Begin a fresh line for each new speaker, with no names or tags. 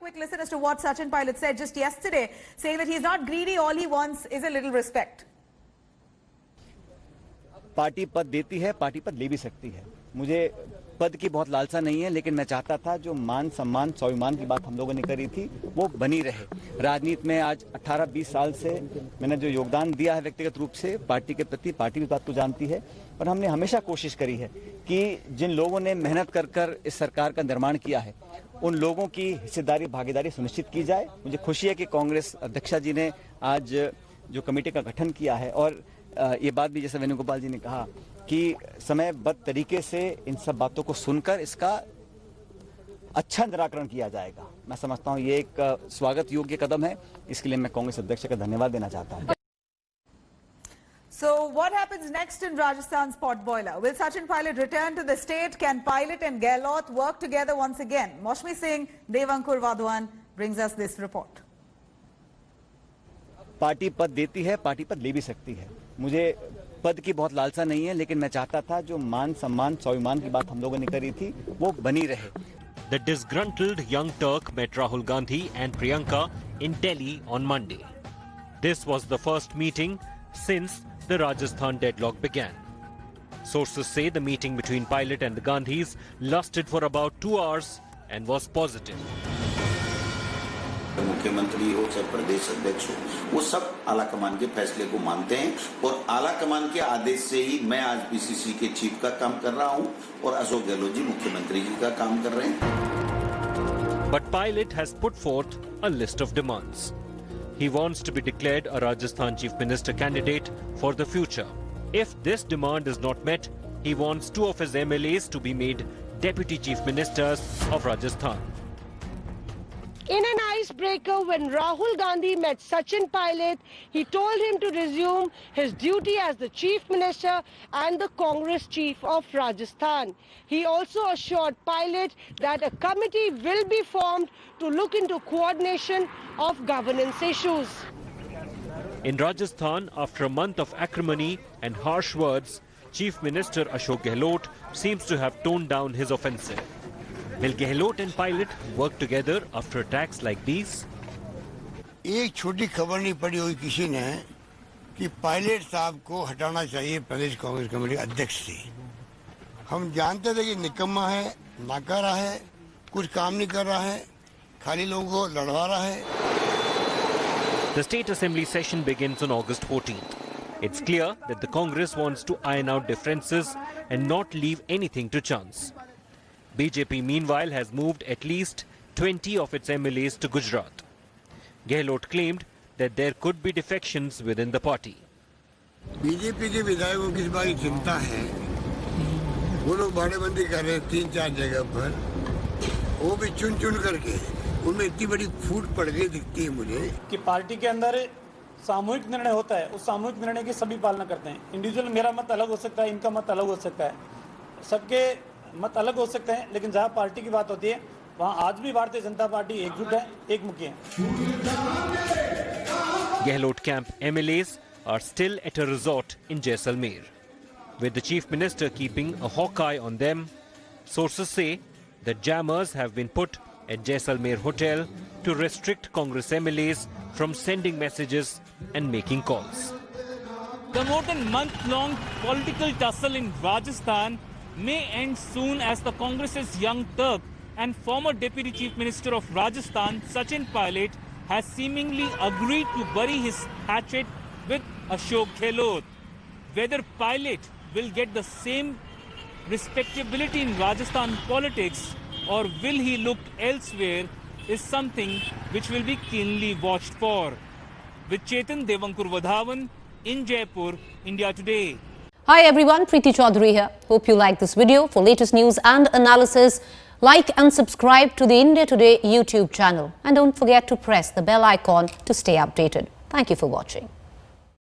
quick listen as to what Sachin Pilot said just yesterday, saying that he's not greedy, all he wants is a little respect.
Party पद देती है, party पद ले भी सकती है। मुझे पद की बहुत लालसा नहीं है, लेकिन मैं चाहता था जो मान सम्मान स्वाभिमान की बात हम लोगों ने करी थी वो बनी रहे। राजनीति में आज 18-20 साल से मैंने जो योगदान दिया है व्यक्तिगत रूप से पार्टी के प्रति, पार्टी भी बात को जानती है, और हमने हमेशा कोशिश करी है कि जिन लोगों ने मेहनत कर इस सरकार का निर्माण किया है उन लोगों की हिस्सेदारी भागीदारी सुनिश्चित की जाए। मुझे खुशी है कि कांग्रेस अध्यक्षा जी ने आज जो कमेटी का गठन किया है, और ये बात भी जैसे वेणुगोपाल जी ने कहा कि समयबद्ध तरीके से इन सब बातों को सुनकर इसका अच्छा निराकरण किया जाएगा। मैं समझता हूँ ये एक स्वागत योग्य कदम है, इसके लिए मैं कांग्रेस अध्यक्ष का धन्यवाद देना चाहता हूँ।
So what happens next in Rajasthan's potboiler? Will Sachin Pilot return to the state? Can Pilot and Gehlot work together once again? Maushmi Singh, Devankur Vadwan brings us this report.
Party पद देती है, party पद ले भी सकती है। मुझे पद की बहुत लालसा नहीं है, लेकिन मैं चाहता था जो मान सम्मान स्वाभिमान की बात हम लोगों ने करी थी वो बनी रहे।
The disgruntled young Turk met Rahul Gandhi and Priyanka in Delhi on Monday. This was the first meeting since the Rajasthan deadlock began. Sources say the meeting between Pilot and the Gandhis lasted for about 2 hours and was positive.
मुख्यमंत्री हो चाहे प्रदेश अध्यक्ष हो, वो सब आला कमान के फैसले को मानते हैं और आला कमान के आदेश से ही मैं आज पीसीसी के चीफ का काम कर रहा हूं और अशोक गहलोत जी मुख्यमंत्री जी का काम कर रहे हैं।
But Pilot has put forth a list of demands. He wants to be declared a Rajasthan Chief Minister candidate for the future. If this demand is not met, he wants 2 of his MLAs to be made Deputy Chief Ministers of Rajasthan.
In an icebreaker, when Rahul Gandhi met Sachin Pilot, he told him to resume his duty as the Chief Minister and the Congress Chief of Rajasthan. He also assured Pilot that a committee will be formed to look into coordination of governance issues.
In Rajasthan, after a month of acrimony and harsh words, Chief Minister Ashok Gehlot seems to have toned down his offensive. Will Gehlot and Pilot work together after attacks like these?
एक छोटी खबर नहीं पड़ी हुई किसी ने कि pilot साहब को हटाना चाहिए प्रदेश कांग्रेस कमेटी अध्यक्ष से। हम जानते थे कि निकम्मा है, नाकारा है, कुछ काम नहीं कर रहा है, खाली लोगों को लड़वा रहा है।
The State Assembly session begins on August 14th. It's clear that the Congress wants to iron out differences and not leave anything to chance. BJP meanwhile has moved at least 20 of its MLAs to Gujarat. Gehlot claimed that there could be defections within the party.
BJP के विधायकों की इस बात की चिंता है, वो लोग बाड़ेबंदी कर रहे हैं 3-4 जगह पर, वो भी चुन करके, उनमें इतनी बड़ी फूट पड़ गई दिखती है मुझे
कि पार्टी के अंदर सामूहिक निर्णय होता है, उस सामूहिक निर्णय की सभी पालना करते हैं। इंडिविजुअल मेरा मत अलग हो सकता है, इनका मत अलग हो सकता है, सबके मत अलग हो सकते हैं, लेकिन जहां पार्टी की बात होती है वहां आज भी भारतीय जनता पार्टी एकजुट है, एकमुखी है।
Gehlot camp MLAs are still at a resort in Jaisalmer, with the Chief Minister keeping a hawk eye on them. Sources say that jammers have been put at Jaisalmer Hotel to restrict Congress MLAs from sending messages and making calls.
The more than month-long political tussle in Rajasthan may end soon, as the Congress's young Turk and former Deputy Chief Minister of Rajasthan, Sachin Pilot, has seemingly agreed to bury his hatchet with Ashok Gehlot. Whether Pilot will get the same respectability in Rajasthan politics or will he look elsewhere is something which will be keenly watched for. With Chetan, Devankur Vadhavan in Jaipur, India Today.
Hi everyone, Preeti Chaudhary here. Hope you like this video. For latest news and analysis, like and subscribe to the India Today YouTube channel. And don't forget to press the bell icon to stay updated. Thank you for watching.